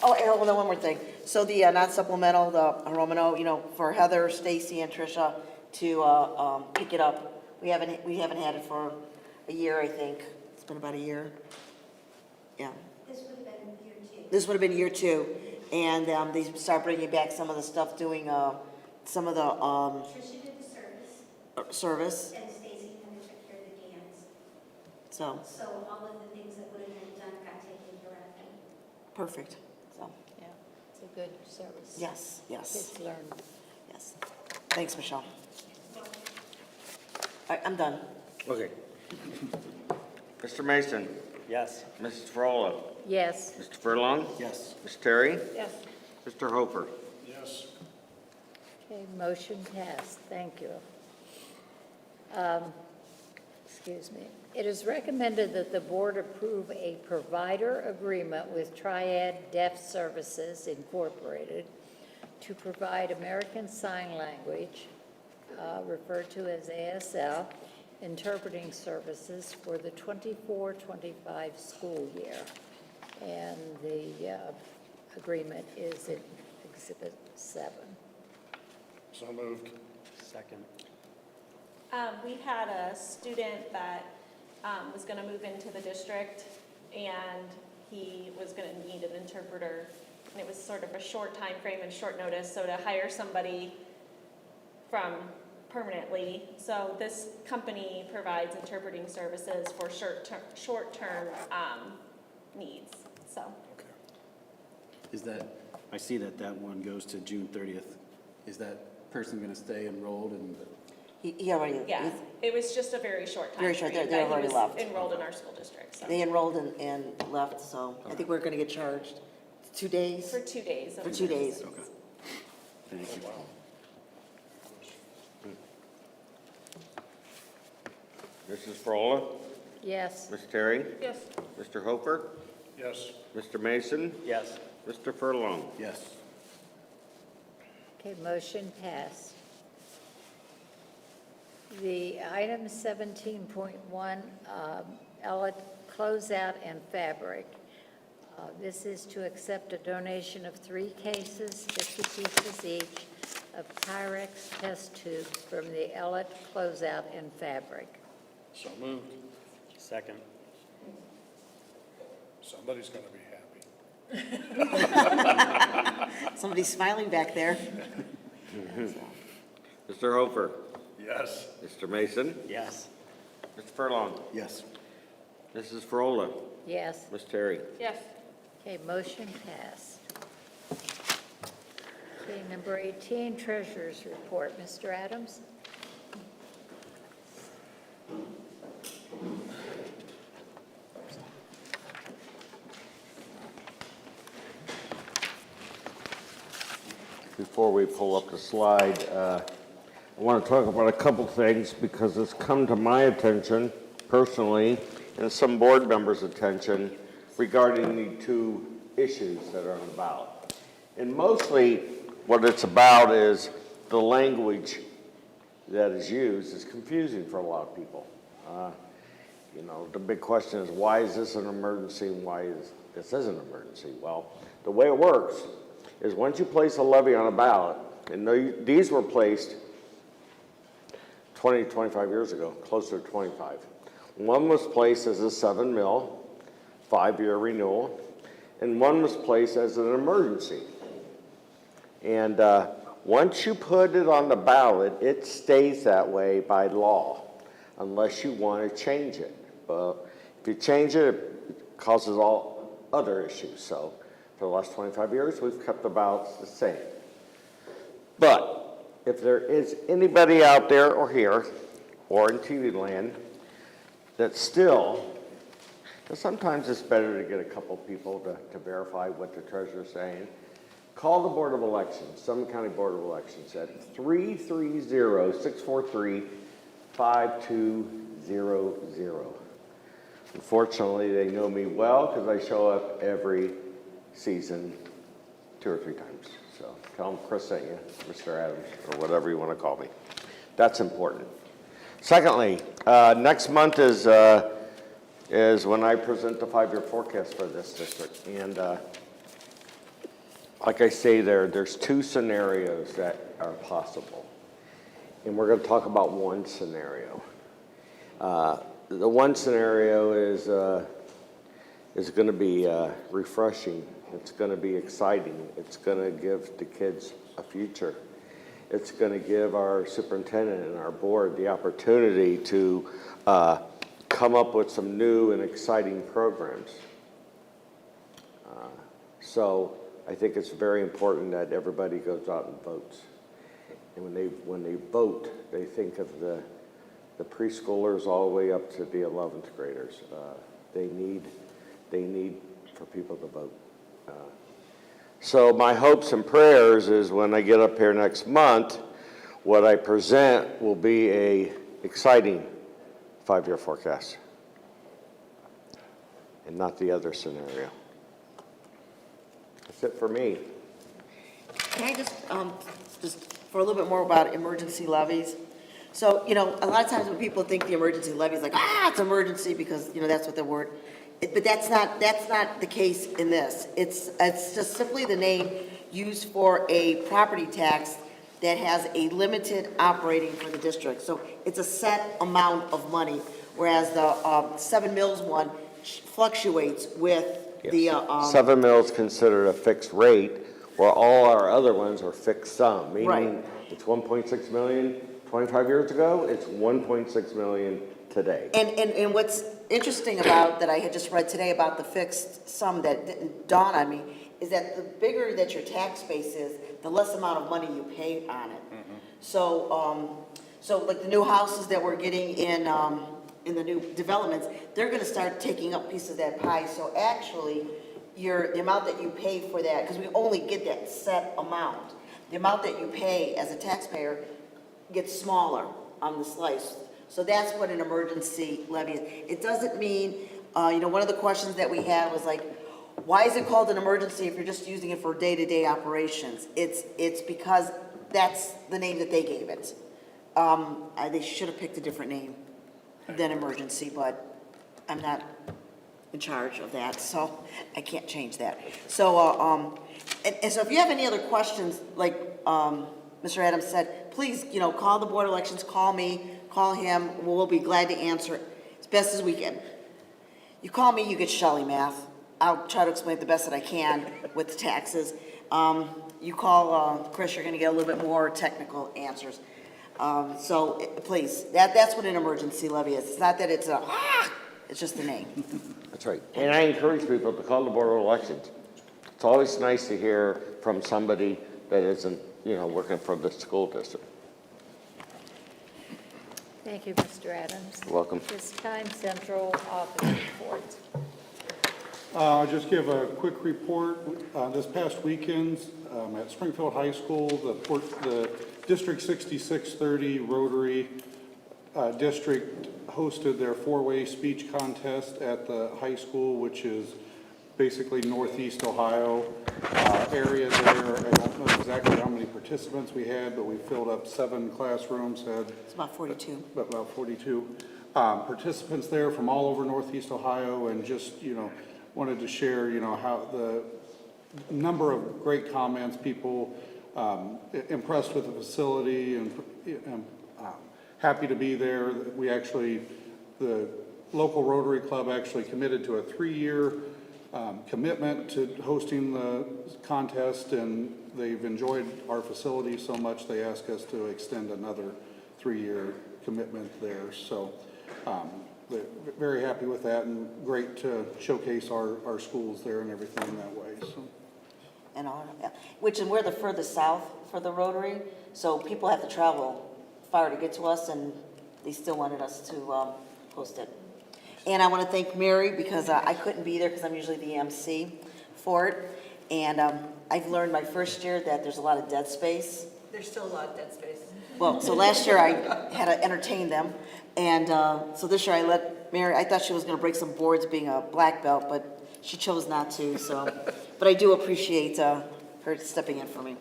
Speaker 3: Oh, and hold on, one more thing. So the non-supplemental, the Romano, you know, for Heather, Stacy, and Tricia to pick it up. We haven't had it for a year, I think. It's been about a year. Yeah.
Speaker 8: This would have been year 2.
Speaker 3: This would have been year 2. And they start bringing back some of the stuff, doing some of the
Speaker 8: Tricia did the
Speaker 3: service.
Speaker 8: and Stacy kind of took care of the dance.
Speaker 3: So,
Speaker 8: All of the things that would have been done got taken care of.
Speaker 3: perfect. So,
Speaker 2: Yeah, it's a good service.
Speaker 3: yes, yes,
Speaker 2: Kids learn.
Speaker 3: yes. Thanks, Michelle. All right, I'm done.
Speaker 4: Okay. Mr. Mason,
Speaker 1: Yes.
Speaker 4: Mrs. Frola,
Speaker 2: Yes.
Speaker 4: Mr. Furlong,
Speaker 9: Yes.
Speaker 4: Ms. Terry,
Speaker 7: Yes.
Speaker 4: Mr. Hofer.
Speaker 10: Yes.
Speaker 2: Okay, motion passed. Thank you. Excuse me. It is recommended that the board approve a provider agreement with Triad Deaf Services Incorporated to provide American Sign Language, referred to as ASL, interpreting services for the 24-25 school year. And the agreement is in Exhibit 7.
Speaker 10: So moved.
Speaker 1: Second.
Speaker 13: We had a student that was going to move into the district, and he was going to need an interpreter. And it was sort of a short time frame and short notice, so to hire somebody from permanently. So this company provides interpreting services for short-term needs, so.
Speaker 9: Is that, I see that one goes to June 30th. Is that person going to stay enrolled and?
Speaker 3: He already,
Speaker 13: Yeah, it was just a very short time
Speaker 3: Very short,
Speaker 13: frame
Speaker 3: they're
Speaker 13: that he
Speaker 3: already
Speaker 13: was
Speaker 3: left.
Speaker 13: enrolled in our school district, so.
Speaker 3: they enrolled and left, so I think we're going to get charged 2 days.
Speaker 13: For 2 days. of
Speaker 3: For 2 days.
Speaker 13: services.
Speaker 9: Thank you.
Speaker 4: Mrs. Frola,
Speaker 2: Yes.
Speaker 4: Ms. Terry,
Speaker 7: Yes.
Speaker 4: Mr. Hofer,
Speaker 10: Yes.
Speaker 4: Mr. Mason,
Speaker 1: Yes.
Speaker 4: Mr. Furlong.
Speaker 9: Yes.
Speaker 2: Okay, motion passed. The item 17.1, Ella closeout and fabric. This is to accept a donation of 3 cases, 50 pieces each, of Pyrex test tubes from the Ella closeout and fabric.
Speaker 10: So moved.
Speaker 1: Second.
Speaker 10: Somebody's going to be happy.
Speaker 3: Somebody's smiling back there.
Speaker 4: Mr. Hofer,
Speaker 10: Yes.
Speaker 4: Mr. Mason,
Speaker 1: Yes.
Speaker 4: Mr. Furlong,
Speaker 9: Yes.
Speaker 4: Mrs. Frola,
Speaker 2: Yes.
Speaker 4: Ms. Terry.
Speaker 7: Yes.
Speaker 2: Okay, motion passed. Okay, number 18, treasurer's report. Mr. Adams?
Speaker 4: Before we pull up the slide, I want to talk about a couple things because it's come to my attention personally and some board members' attention regarding the 2 issues that are on the ballot. And mostly what it's about is the language that is used is confusing for a lot of people. You know, the big question is, why is this an emergency and why is this isn't an emergency? Well, the way it works is once you place a levy on a ballot, and these were placed 20, 25 years ago, closer to 25. One was placed as a 7 mil, 5-year renewal, and one was placed as an emergency. And once you put it on the ballot, it stays that way by law, unless you want to change it. But if you change it, it causes all other issues. So for the last 25 years, we've kept the ballots the same. But if there is anybody out there or here or in TV land that still, because sometimes it's better to get a couple people to verify what the treasurer's saying, call the Board of Elections, Summit County Board of Elections at 330-643-5200. Unfortunately, they know me well because I show up every season 2 or 3 times. So tell them Chris sent you, Mr. Adams, or whatever you want to call me. That's important. Secondly, next month is when I present the 5-year forecast for this district. And like I say there's 2 scenarios that are possible. And we're going to talk about one scenario. The one scenario is going to be refreshing. It's going to be exciting. It's going to give the kids a future. It's going to give our superintendent and our board the opportunity to come up with some new and exciting programs. So I think it's very important that everybody goes out and votes. And when they vote, they think of the preschoolers all the way up to the 11th graders. They need for people to vote. So my hopes and prayers is when I get up here next month, what I present will be a exciting 5-year forecast and not the other scenario. That's it for me.
Speaker 3: Can I just for a little bit more about emergency levies? So, you know, a lot of times when people think the emergency levy is like, it's emergency because, you know, that's what the word, but that's not the case in this. It's just simply the name used for a property tax that has a limited operating for the district. So it's a set amount of money, whereas the 7 mills one fluctuates with the.
Speaker 4: 7 mils considered a fixed rate, where all our other ones are fixed sum,
Speaker 3: Right.
Speaker 4: meaning it's 1.6 million 25 years ago, it's 1.6 million today.
Speaker 3: And what's interesting about, that I had just read today about the fixed sum that didn't dawn on me, is that the bigger that your tax base is, the less amount of money you pay on it. So, so like the new houses that we're getting in the new developments, they're gonna start taking up pieces of that pie. So actually, the amount that you pay for that, because we only get that set amount, the amount that you pay as a taxpayer gets smaller on the slice. So that's what an emergency levy is. It doesn't mean, you know, one of the questions that we had was like, Why is it called an emergency if you're just using it for day-to-day operations? It's because that's the name that they gave it. They should have picked a different name than emergency, but I'm not in charge of that, so I can't change that. So, and so if you have any other questions, like Mr. Adams said, please, call the Board of Elections, call me, call him. We'll be glad to answer it as best as we can. You call me, you get Shelley Math. I'll try to explain it the best that I can with the taxes. You call Chris, you're going to get a little bit more technical answers. So please, that's what an emergency levy is. It's not that it's it's just the name.
Speaker 4: That's right. And I encourage people to call the Board of Elections. It's always nice to hear from somebody that isn't, working for the school district.
Speaker 2: Thank you, Mr. Adams.
Speaker 4: You're welcome.
Speaker 2: This time, Central Office reports.
Speaker 14: I'll just give a quick report. This past weekend at Springfield High School, the District 6630 Rotary District hosted their four-way speech contest at the high school, which is basically Northeast Ohio area there. I don't know exactly how many participants we had, but we filled up 7 classrooms,
Speaker 3: It's about 42.
Speaker 14: about 42 participants there from all over Northeast Ohio, and just, wanted to share, how the number of great comments, people impressed with the facility and happy to be there. The local Rotary Club actually committed to a 3-year commitment to hosting the contest, and they've enjoyed our facility so much they asked us to extend another 3-year commitment there. So they're very happy with that, and great to showcase our schools there and everything that way. So.
Speaker 3: And we're the furthest south for the Rotary, so people have to travel far to get to us, and they still wanted us to host it. And I want to thank Mary, because I couldn't be there because I'm usually the MC for it. And I've learned my first year that there's a lot of dead space.
Speaker 15: There's still a lot of dead space.
Speaker 3: Well, so last year I had to entertain them. And so this year I let Mary, I thought she was going to break some boards being a black belt, but she chose not to. So, but I do appreciate her stepping in for me.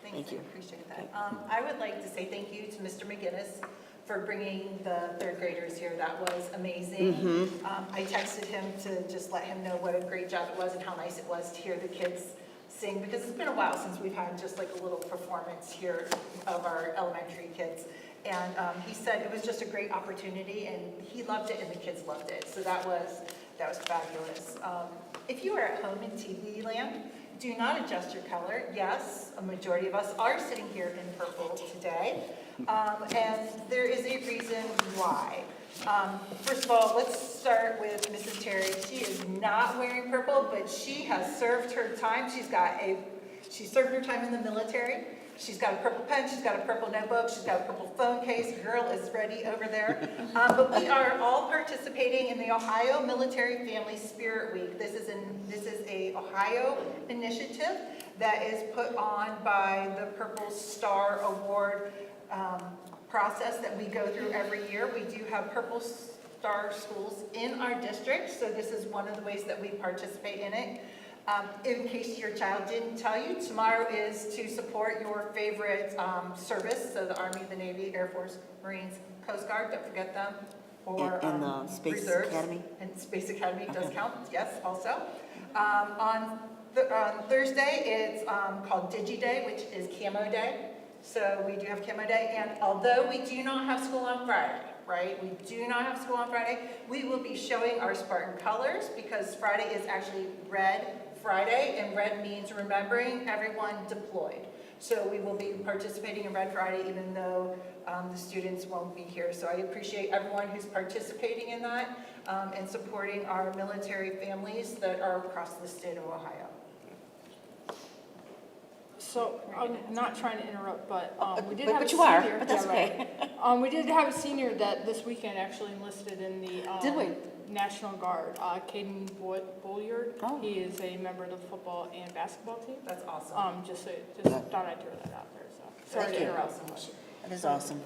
Speaker 3: Thank you.
Speaker 15: I appreciate that. I would like to say thank you to Mr. McGinnis for bringing the 3rd graders here. That was amazing. I texted him to just let him know what a great job it was and how nice it was to hear the kids sing, because it's been a while since we've had just like a little performance here of our elementary kids. And he said it was just a great opportunity, and he loved it and the kids loved it. So that was fabulous. If you are at home in TV land, do not adjust your color. Yes, a majority of us are sitting here in purple today. And there is a reason why. First of all, let's start with Mrs. Terry. She is not wearing purple, but she has served her time. She served her time in the military. She's got a purple pen, she's got a purple notebook, she's got a purple phone case. Girl is ready over there. But we are all participating in the Ohio Military Family Spirit Week. This is a Ohio initiative that is put on by the Purple Star Award process that we go through every year. We do have Purple Star schools in our district, so this is one of the ways that we participate in it. In case your child didn't tell you, tomorrow is to support your favorite service, so the Army, the Navy, Air Force, Marines, Coast Guard, don't forget them, or
Speaker 3: And the Space
Speaker 15: Reserves.
Speaker 3: Academy.
Speaker 15: And Space Academy does count, yes, also. On Thursday, it's called Digi Day, which is Camo Day. So we do have Camo Day, and although we do not have school on Friday, right? We do not have school on Friday. We will be showing our Spartan colors, because Friday is actually Red Friday, and red means remembering everyone deployed. So we will be participating in Red Friday, even though the students won't be here. So I appreciate everyone who's participating in that and supporting our military families that are across the state of Ohio.
Speaker 7: So, I'm not trying to interrupt, but we did
Speaker 3: but
Speaker 7: have a
Speaker 3: you are,
Speaker 7: senior.
Speaker 3: but that's
Speaker 7: yeah, right. We did have a senior that this weekend actually enlisted in the
Speaker 3: Did we?
Speaker 7: National Guard, Caden Bolliard.
Speaker 3: Oh.
Speaker 7: He is a member of the football and basketball team.
Speaker 15: That's awesome.
Speaker 7: Just thought I'd throw that out there, so. Sorry
Speaker 3: Thank
Speaker 7: to
Speaker 3: you.
Speaker 7: interrupt so much.
Speaker 3: That is awesome.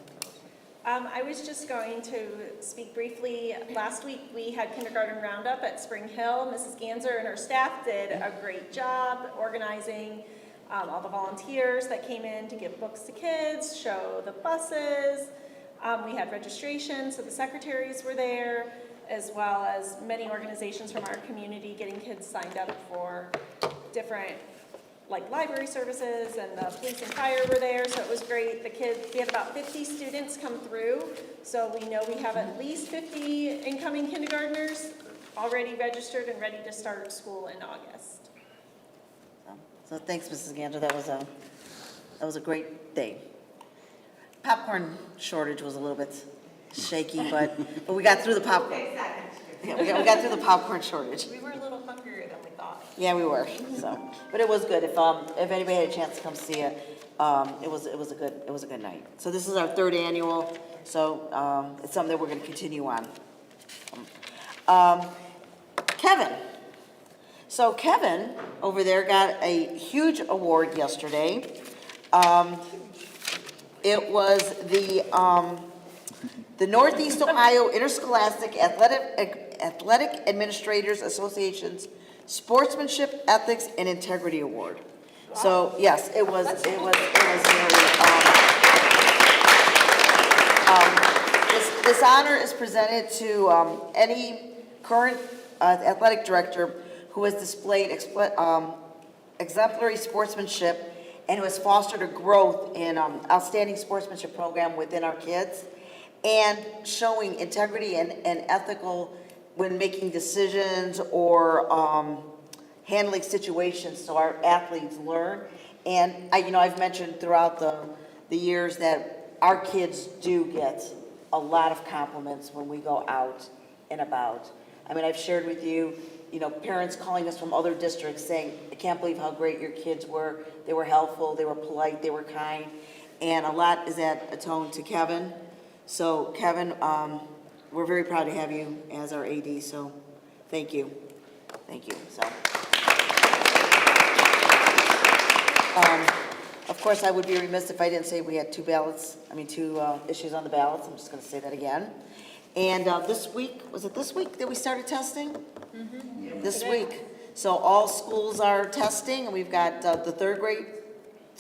Speaker 13: I was just going to speak briefly. Last week, we had kindergarten roundup at Spring Hill. Mrs. Ganser and her staff did a great job organizing all the volunteers that came in to give books to kids, show the buses. We had registration, so the secretaries were there, as well as many organizations from our community getting kids signed up for different like library services, and the police and fire were there, so it was great. The kids, we had about 50 students come through, so we know we have at least 50 incoming kindergartners already registered and ready to start school in August.
Speaker 3: So thanks, Mrs. Gander, that was a great day. Popcorn shortage was a little bit shaky, but we got through the popcorn. Yeah, we got through the popcorn shortage.
Speaker 15: We were a little hungrier than we thought.
Speaker 3: Yeah, we were, so, but it was good. If anybody had a chance to come see it, it was a good night. So this is our third annual, so, it's something that we're gonna continue on. Kevin. So Kevin over there got a huge award yesterday. It was the Northeast Ohio Interscholastic Athletic Administrators Association's Sportsmanship, Ethics, and Integrity Award. So, yes, it was very, this honor is presented to any current athletic director who has displayed exemplary sportsmanship and who has fostered a growth in outstanding sportsmanship program within our kids, and showing integrity and ethical when making decisions or handling situations so our athletes learn. And I've mentioned throughout the years that our kids do get a lot of compliments when we go out and about. I mean, I've shared with you, parents calling us from other districts saying, I can't believe how great your kids were. They were helpful, they were polite, they were kind. And a lot is atoned to Kevin. So Kevin, we're very proud to have you as our AD, so thank you. Thank you. So, of course, I would be remiss if I didn't say we had two issues on the ballots. I'm just going to say that again. And this week, was it this week that we started testing? Mm-hmm. This week. So all schools are testing, and we've got the third grade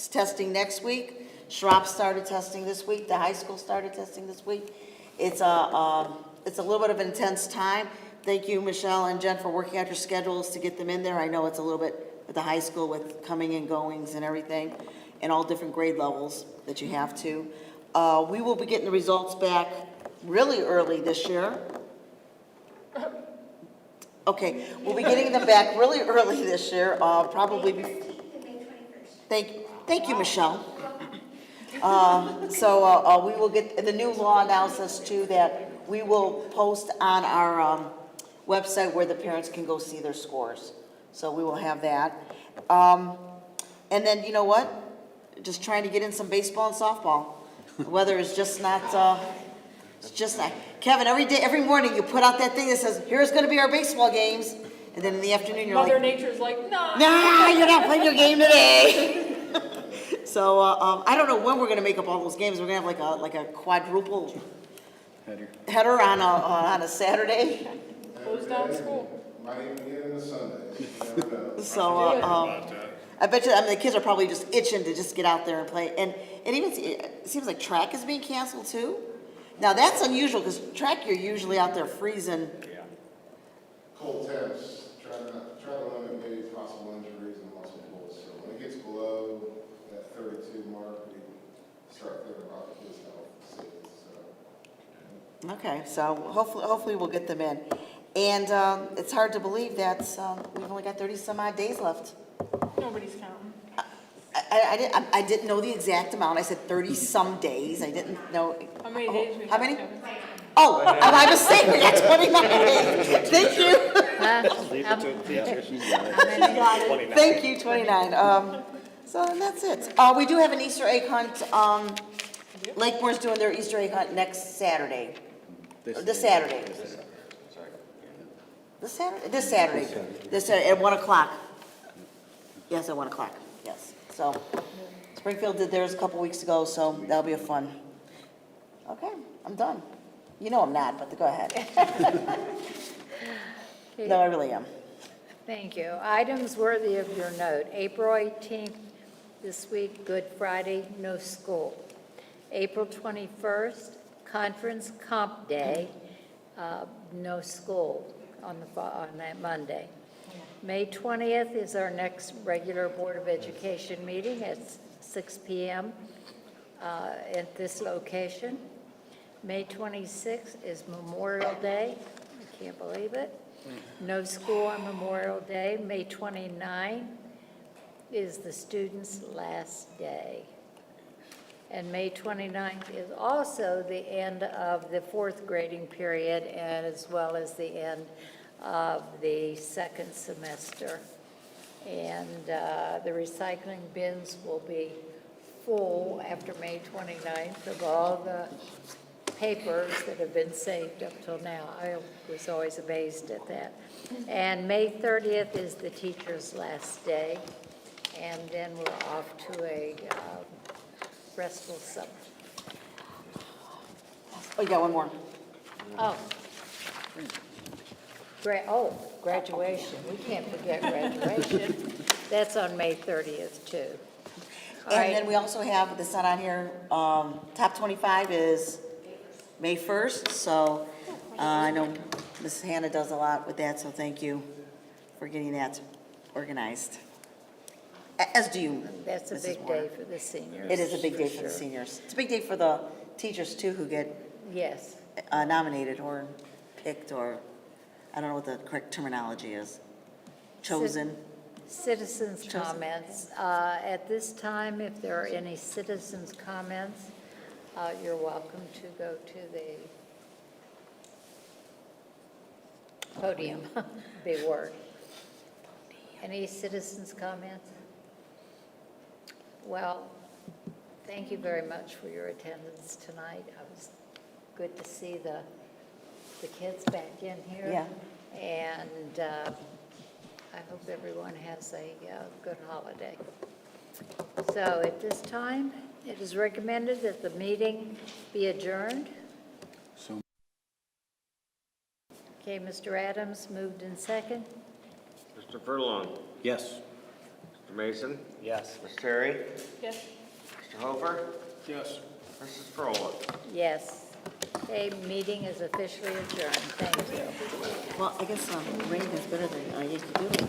Speaker 3: testing next week. Schropp started testing this week. The high school started testing this week. It's a little bit of an intense time. Thank you, Michelle and Jen, for working out your schedules to get them in there. I know it's a little bit at the high school with coming and goings and everything, and all different grade levels that you have to. We will be getting the results back really early this year. Okay, we'll be getting them back really early this year, probably. Thank you, Michelle. So we will get, the new law announces too that we will post on our website where the parents can go see their scores. So we will have that. And then, you know what? Just trying to get in some baseball and softball. The weather is just not, Kevin, every morning you put out that thing that says, here's gonna be our baseball games. And then in the afternoon, you're
Speaker 7: Mother
Speaker 3: like,
Speaker 7: Nature's like, nah.
Speaker 3: nah, you're not playing your game today. So, I don't know when we're gonna make up all those games. We're gonna have like a quadruple header on a Saturday.
Speaker 7: Close down school.
Speaker 11: Might even get into Sundays, you never know.
Speaker 3: So, I bet you, the kids are probably just itching to just get out there and play. And it seems like track is being canceled too. Now, that's unusual, because track, you're usually out there freezing.
Speaker 11: Cold temps, try to limit maybe possible injuries and muscle pulls. So when it gets below that 32 mark, we start thinking about the kids' health. So.
Speaker 3: Okay, so hopefully we'll get them in. And it's hard to believe that we've only got 30 some odd days left.
Speaker 7: Nobody's counting.
Speaker 3: I didn't know the exact amount. I said 30 some days. I didn't know.
Speaker 7: How many days we
Speaker 3: How
Speaker 7: have,
Speaker 3: many?
Speaker 7: Kevin?
Speaker 3: Oh, my mistake. We got 29 days. Thank you.
Speaker 1: Leave it to the teachers.
Speaker 3: Thank you, 29. So and that's it. We do have an Easter egg hunt. Lakemore's doing their Easter egg hunt next Saturday. This Saturday. This Saturday at 1 o'clock. Yes, at 1 o'clock. Yes. So Springfield did theirs a couple weeks ago, so that'll be a fun Okay, I'm done. You know I'm not, but go ahead. No, I really am.
Speaker 2: Thank you. Items worthy of your note. April 18th, this week, Good Friday, no school. April 21st, Conference Comp Day, no school on that Monday. May 20th is our next regular Board of Education meeting at 6 p.m. At this location. May 26th is Memorial Day. I can't believe it. No school on Memorial Day. May 29th is the students' last day. And May 29th is also the end of the fourth grading period, and as well as the end of the second semester. And the recycling bins will be full after May 29th of all the papers that have been saved up till now. I was always amazed at that. And May 30th is the teacher's last day, and then we're off to a restful summer.
Speaker 3: Oh, you got one more.
Speaker 2: Oh. Graduation. We can't forget graduation. That's on May 30th, too. All
Speaker 3: And
Speaker 2: right.
Speaker 3: then we also have, this not on here, top 25 is May 1st, so I know Mrs. Hannah does a lot with that, so thank you for getting that organized. As do you,
Speaker 2: That's a
Speaker 3: Mrs.
Speaker 2: big
Speaker 3: Warner.
Speaker 2: day for the seniors.
Speaker 3: It is a big day for the
Speaker 2: sure.
Speaker 3: seniors. It's a big day for the teachers too, who get
Speaker 2: Yes.
Speaker 3: nominated or picked, or, I don't know what the correct terminology is, chosen.
Speaker 2: Citizens' comments. At this time, if there are any citizens' comments, you're welcome to go to the podium, big word. Any citizens' comments? Well, thank you very much for your attendance tonight. It was good to see the kids back in here.
Speaker 3: Yeah.
Speaker 2: And I hope everyone has a good holiday. So at this time, it is recommended that the meeting be adjourned.
Speaker 14: So
Speaker 2: Okay, Mr. Adams moved in second.
Speaker 4: Mr. Furlong.
Speaker 9: Yes.
Speaker 4: Mr. Mason.
Speaker 1: Yes.
Speaker 4: Ms. Terry.
Speaker 7: Yes.
Speaker 4: Mr. Hofer.
Speaker 10: Yes.
Speaker 4: Mrs. Frola.
Speaker 2: Yes. Okay, meeting is officially adjourned. Thank you.
Speaker 3: Well, I guess rain is better than I used to do.